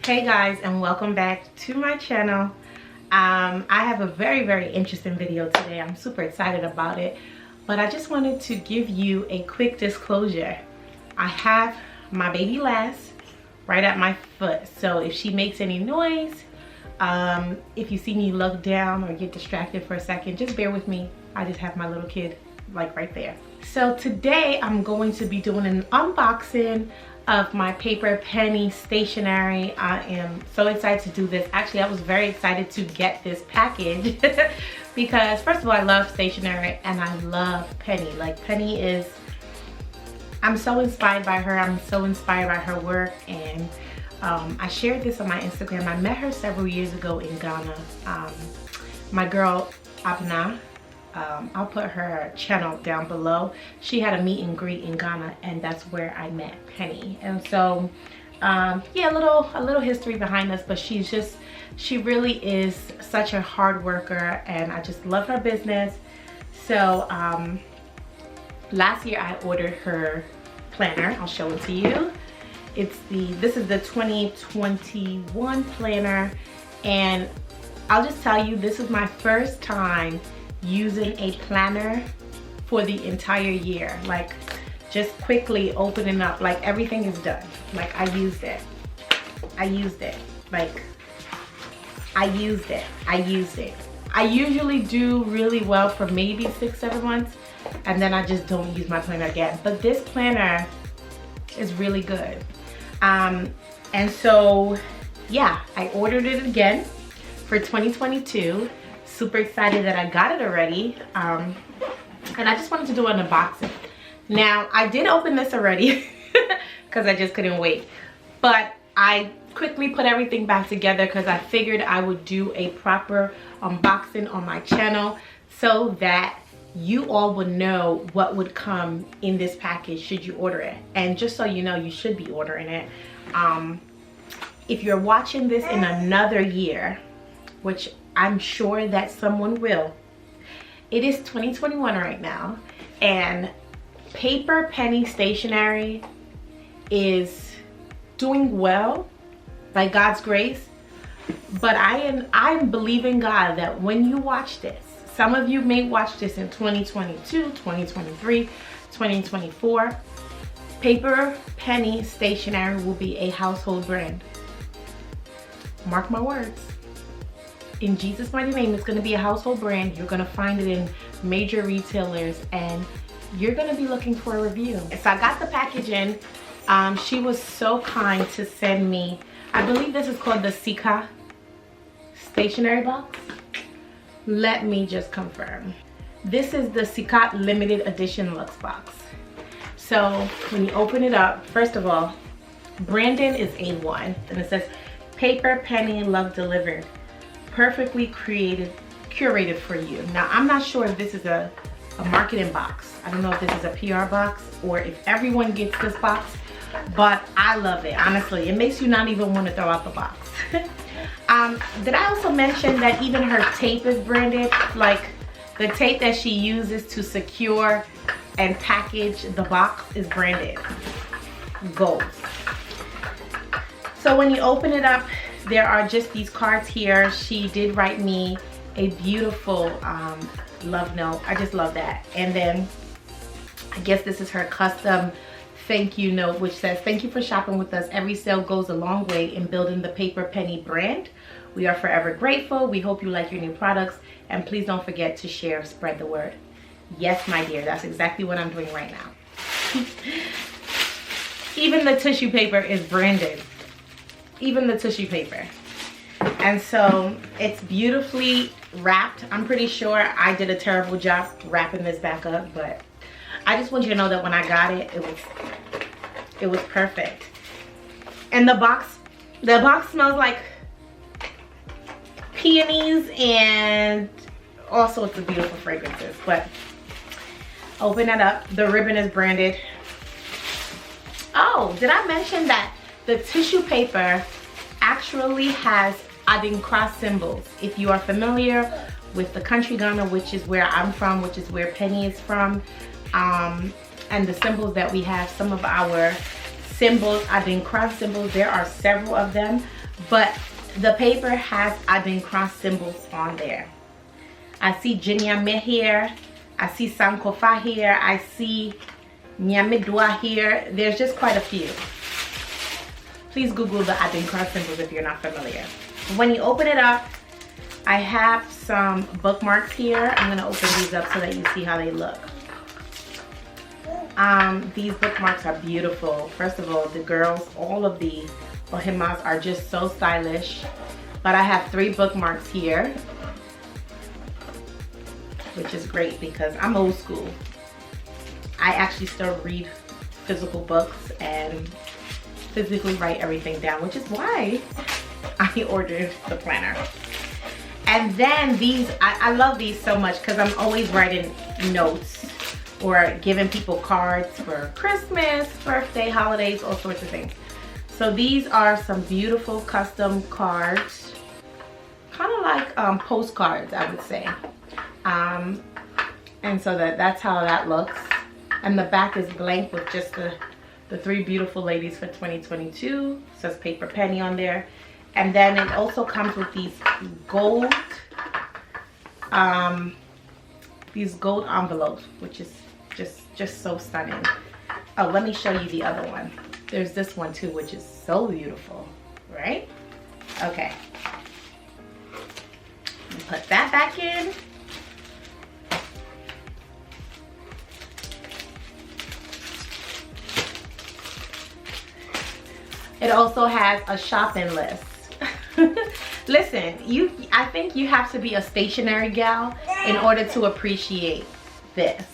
Hey guys, and welcome back to my channel. I have a very interesting video today. I'm super excited about it, but I just wanted to give you a quick disclosure. I have my baby Lass right at my foot, so if she makes any noise, if you see me look down or get distracted for a second, just bear with me. I just have my little kid like right there. So today I'm going to be doing an unboxing of my Paper Penie stationery. I am so excited to do this. Actually, I was very excited to get this package because first of all, I love stationery and I love Penny. Like Penny is, I'm so inspired by her. I'm so inspired by her work, and I shared this on my Instagram. I met her several years ago in Ghana. My girl Abna, I'll put her channel down below. She had a meet and greet in Ghana, and that's where I met Penny. And so yeah, a little history behind us, but she really is such a hard worker, and I just love her business. So last year I ordered her planner. I'll show it to you. This is the 2021 planner, and I'll just tell you, this is my first time using a planner for the entire year. Like, just quickly opening up, like everything is done. Like I used it, like I used it. I usually do really well for maybe 6-7 months, and then I just don't use my planner again. But this planner is really good. And so yeah, I ordered it again for 2022. Super excited that I got it already, and I just wanted to do an unboxing. Now I did open this already because I just couldn't wait, but I quickly put everything back together because I figured I would do a proper unboxing on my channel so that you all would know what would come in this package should you order it. And just so you know, you should be ordering it. If you're watching this in another year, which I'm sure that someone will, it is 2021 right now, and Paper Penie stationery is doing well by God's grace. But I'm believing God that when you watch this, some of you may watch this in 2022, 2023, 2024, Paper Penie stationery will be a household brand. Mark my words. In Jesus' mighty name, it's going to be a household brand. You're going to find it in major retailers, and you're going to be looking for a review. So I got the package in. She was so kind to send me, I believe this is called the Sika stationery box. Let me just confirm. This is the Sika limited edition Lux box. So when you open it up, first of all, branding is A1, and it says Paper Penie Love Delivered. Perfectly curated for you. Now I'm not sure if this is a marketing box. I don't know if this is a PR box or if everyone gets this box, but I love it. Honestly, it makes you not even want to throw out the box. Did I also mention that even her tape is branded? Like the tape that she uses to secure and package the box is branded gold. So when you open it up, there are just these cards here. She did write me a beautiful love note. I just love that. And then I guess this is her custom thank you note, which says, "Thank you for shopping with us. Every sale goes a long way in building the Paper Penie brand. We are forever grateful. We hope you like your new products, and please don't forget to share, spread the word." Yes, my dear, that's exactly what I'm doing right now. Even the tissue paper is branded. Even the tissue paper. And so it's beautifully wrapped. I'm pretty sure I did a terrible job wrapping this back up, but I just want you to know that when I got it, it was perfect. And the box smells like peonies and all sorts of beautiful fragrances. But open it up. The ribbon is branded. Oh, did I mention that the tissue paper actually has Adinkra symbols? If you are familiar with the country Ghana, which is where I'm from, which is where Penny is from, and the symbols that we have, some of our symbols, Adinkra symbols, there are several of them, but the paper has Adin cross symbols on there. I see Jinyame here. I see Sankofa here. I see Nyamidwa here. There's just quite a few. Please Google the Adin cross symbols if you're not familiar. When you open it up, I have some bookmarks here. I'm gonna open these up so that you see how they look. These bookmarks are beautiful. First of all, the girls, all of the Ohimas are just so stylish. But I have 3 bookmarks here, which is great because I'm old school. I actually still read physical books and physically write everything down, which is why I ordered the planner. And then these, I love these so much because I'm always writing notes or giving people cards for Christmas, birthday, holidays, all sorts of things. So these are some beautiful custom cards, kind of like postcards, I would say. And so that's how that looks. And the back is blank with just the 3 beautiful ladies for 2022. It says Paper Penie on there. And then it also comes with these gold envelopes, which is just so stunning. Oh, let me show you the other one. There's this one too, which is so beautiful, right? Okay. Put that back in. It also has a shopping list. Listen, I think you have to be a stationary gal in order to appreciate this.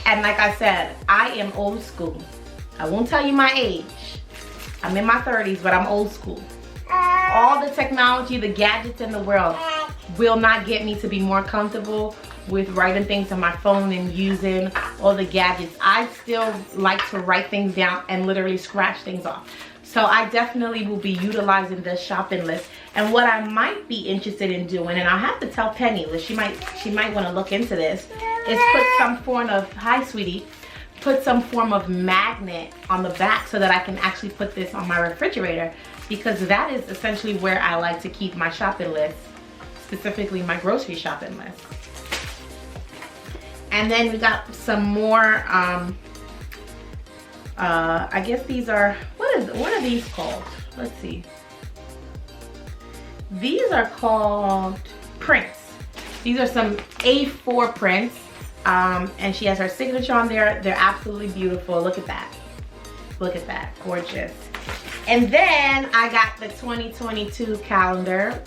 And like I said, I am old school. I won't tell you my age. I'm in my 30s, but I'm old school. All the technology, the gadgets in the world will not get me to be more comfortable with writing things on my phone and using all the gadgets. I still like to write things down and literally scratch things off. So I definitely will be utilizing this shopping list. And what I might be interested in doing, and I'll have to tell Penny, she might want to look into this, is put some form of, hi sweetie, put some form of magnet on the back so that I can actually put this on my refrigerator, because that is essentially where I like to keep my shopping list, specifically my grocery shopping list. And then we got some more, I guess these are, what are these called? Let's see. These are called prints. These are some A4 prints, and she has her signature on there. They're absolutely beautiful. Look at that. Look at that, gorgeous. And then I got the 2022 calendar.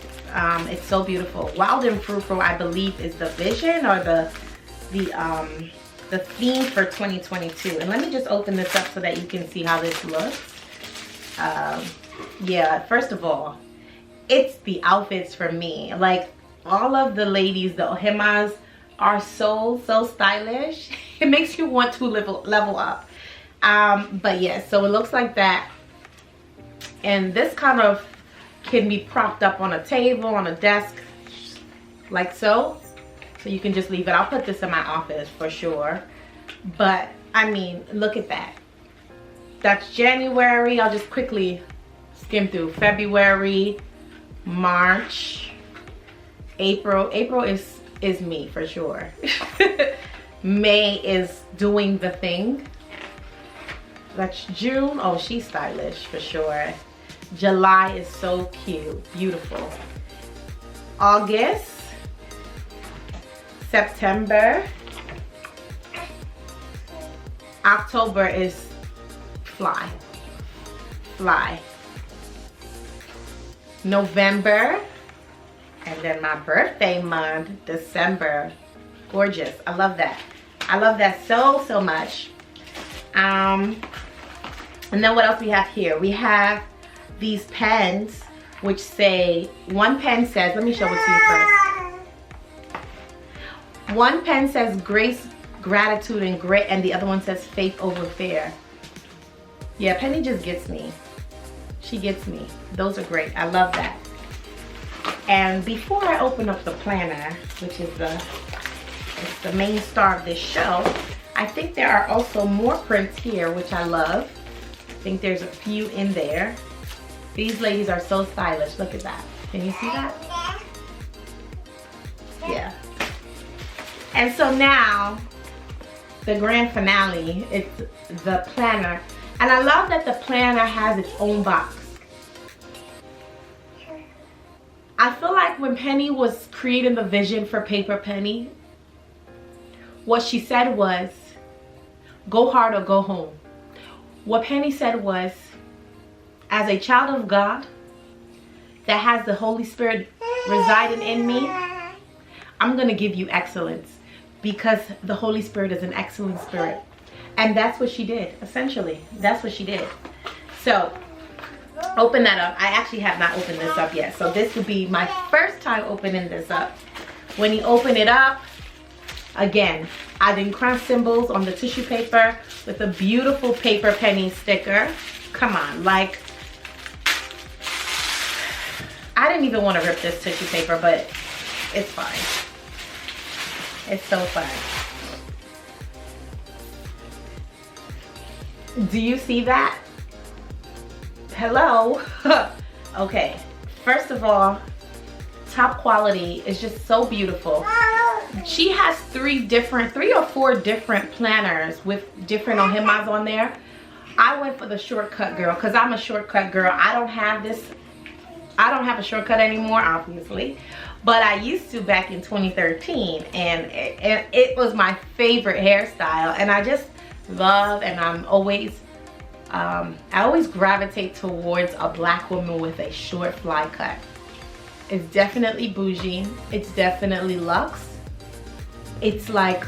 It's so beautiful. Wild and Fruitful, I believe, is the vision or the theme for 2022. And let me just open this up so that you can see how this looks. Yeah, first of all, it's the outfits for me. Like, all of the ladies, the Ohimas, are so stylish. It makes you want to level up. But yeah, so it looks like that. And this kind of can be propped up on a table, on a desk, like so. So you can just leave it. I'll put this in my office for sure. But I mean, look at that. That's January. I'll just quickly skim through. February, March, April. April is me for sure. May is doing the thing. That's June. Oh, she's stylish for sure. July is so cute, beautiful. August, September, October is fly. November, and then my birthday month, December. Gorgeous. I love that. I love that so much. And then what else we have here? We have these pens, which say, one pen says, let me show it to you first. One pen says grace, gratitude, and grit, and the other one says faith over fear. Yeah, Penny just gets me. She gets me. Those are great. I love that. And before I open up the planner, which is the main star of this show, I think there are also more prints here, which I love. I think there's a few in there. These ladies are so stylish. Look at that. Can you see that? Yeah. And so now, the grand finale, it's the planner. And I love that the planner has its own box. I feel like when Penny was creating the vision for Paper Penie, what she said was, go hard or go home. What Penny said was, as a child of God that has the Holy Spirit residing in me, I'm going to give you excellence because the Holy Spirit is an excellent spirit. And that's what she did, essentially. That's what she did. So, open that up. I actually have not opened this up yet. So this would be my first time opening this up. When you open it up, again, I did crown symbols on the tissue paper with a beautiful Paper Penie sticker. Come on, like, I didn't even want to rip this tissue paper, but it's fine. It's so fun. Do you see that? Hello? Okay, first of all, top quality is just so beautiful. She has three or four different planners with different ohimas on there. I went for the shortcut girl because I'm a shortcut girl. I don't have a shortcut anymore, obviously, but I used to back in 2013, and it was my favorite hairstyle, and I just love, and I always gravitate towards a black woman with a short fly cut. It's definitely bougie. It's definitely luxe. It's like,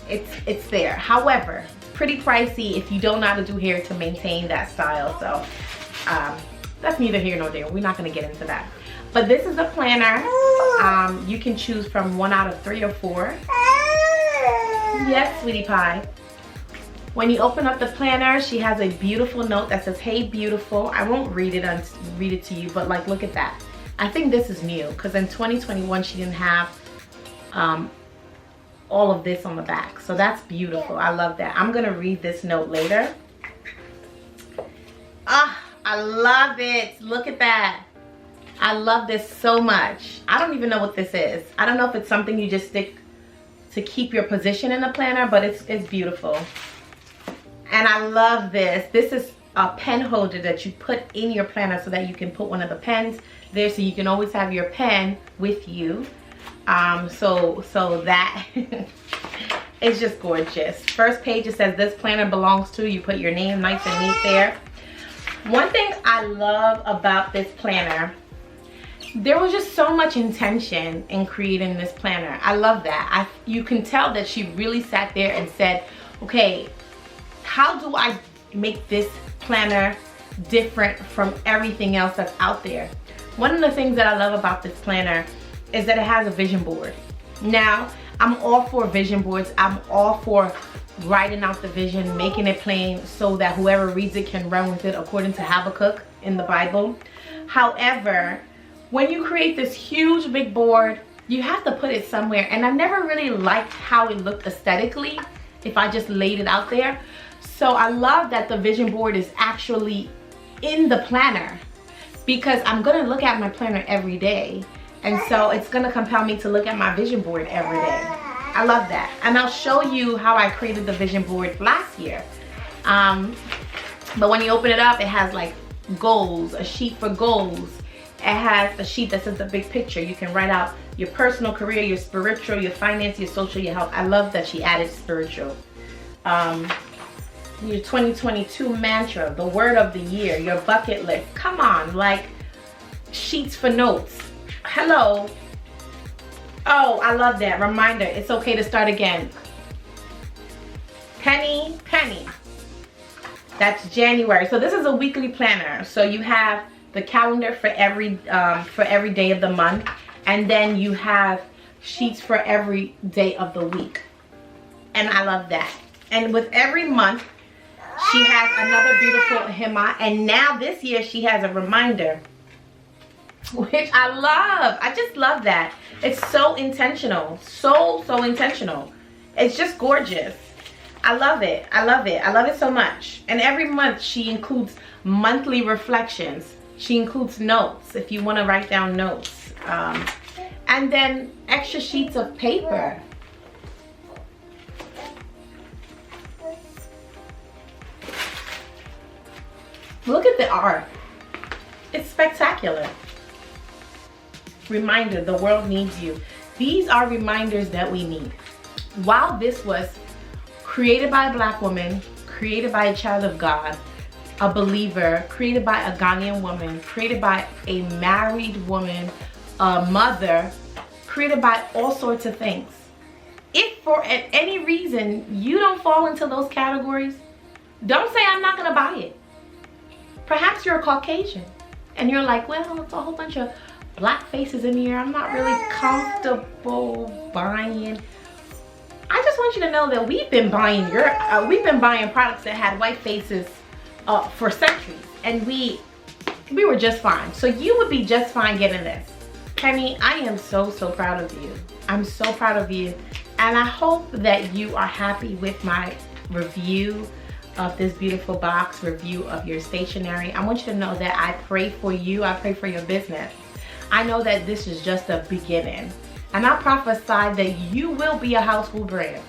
it's there. However, pretty pricey if you don't know how to do hair to maintain that style. So that's neither here nor there. We're not going to get into that. But this is a planner. You can choose from 1 out of 3 or 4. Yes, sweetie pie. When you open up the planner, she has a beautiful note that says, hey, beautiful. I won't read it to you, but like, look at that. I think this is new because in 2021, she didn't have all of this on the back. So that's beautiful. I love that. I'm going to read this note later. Ah, I love it. Look at that. I love this so much. I don't even know what this is. I don't know if it's something you just stick to keep your position in the planner, but it's beautiful. And I love this. This is a pen holder that you put in your planner so that you can put one of the pens there, so you can always have your pen with you. So that is just gorgeous. First page, it says this planner belongs to you. Put your name nice and neat there. One thing I love about this planner, there was just so much intention in creating this planner. I love that. You can tell that she really sat there and said, okay, how do I make this planner different from everything else that's out there? One of the things that I love about this planner is that it has a vision board. Now, I'm all for vision boards. I'm all for writing out the vision, making it plain so that whoever reads it can run with it according to Habakkuk in the Bible. However, when you create this huge big board, you have to put it somewhere. And I never really liked how it looked aesthetically if I just laid it out there. So I love that the vision board is actually in the planner, because I'm gonna look at my planner every day. And so it's gonna compel me to look at my vision board every day. I love that. And I'll show you how I created the vision board last year. But when you open it up, it has like goals, a sheet for goals. It has a sheet that says the big picture. You can write out your personal, career, your spiritual, your finance, your social, your health. I love that she added spiritual. Your 2022 mantra, the word of the year, your bucket list. Come on, like sheets for notes. Hello. Oh, I love that. Reminder, it's okay to start again. Penny. That's January. So this is a weekly planner. So you have the calendar for every day of the month, and then you have sheets for every day of the week. And I love that. And with every month, she has another beautiful hema, and now this year she has a reminder, which I love. I just love that. It's so intentional, so intentional. It's just gorgeous. I love it. I love it. I love it so much. And every month she includes monthly reflections. She includes notes if you want to write down notes. And then extra sheets of paper. Look at the art. It's spectacular. Reminder, the world needs you. These are reminders that we need. While this was created by a Black woman, created by a child of God, a believer, created by a Ghanaian woman, created by a married woman, a mother, created by all sorts of things. If for any reason you don't fall into those categories, don't say I'm not gonna buy it. Perhaps you're a Caucasian and you're like, well, it's a whole bunch of Black faces in here. I'm not really comfortable buying. I just want you to know that we've been buying products that had white faces for centuries, and we were just fine. So you would be just fine getting this. Penny, I am so proud of you. I'm so proud of you, and I hope that you are happy with my review of this beautiful box, review of your stationery. I want you to know that I pray for you. I pray for your business. I know that this is just a beginning, and I prophesy that you will be a household brand.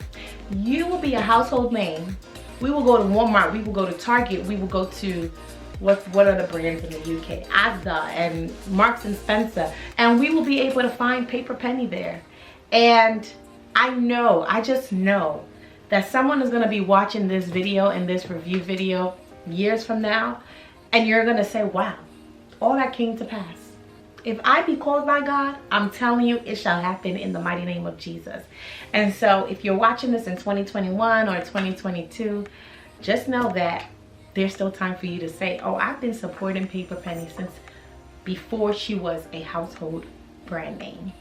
You will be a household name. We will go to Walmart, we will go to Target, we will go to, what are the brands in the UK? Asda and Marks and Spencer, and we will be able to find Paper Penie there. And I just know that someone is gonna be watching this video and this review video years from now, and you're gonna say, wow, all that came to pass. If I be called by God, I'm telling you, it shall happen in the mighty name of Jesus. And so if you're watching this in 2021 or 2022, just know that there's still time for you to say, oh, I've been supporting Paper Penie since before she was a household brand name.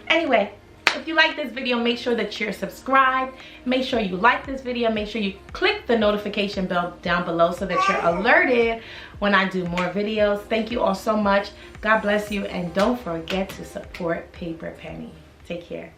Anyway, if you like this video, make sure that you're subscribed. Make sure you like this video. Make sure you click the notification bell down below so that you're alerted when I do more videos. Thank you all so much. God bless you, and don't forget to support Paper Penie. Take care.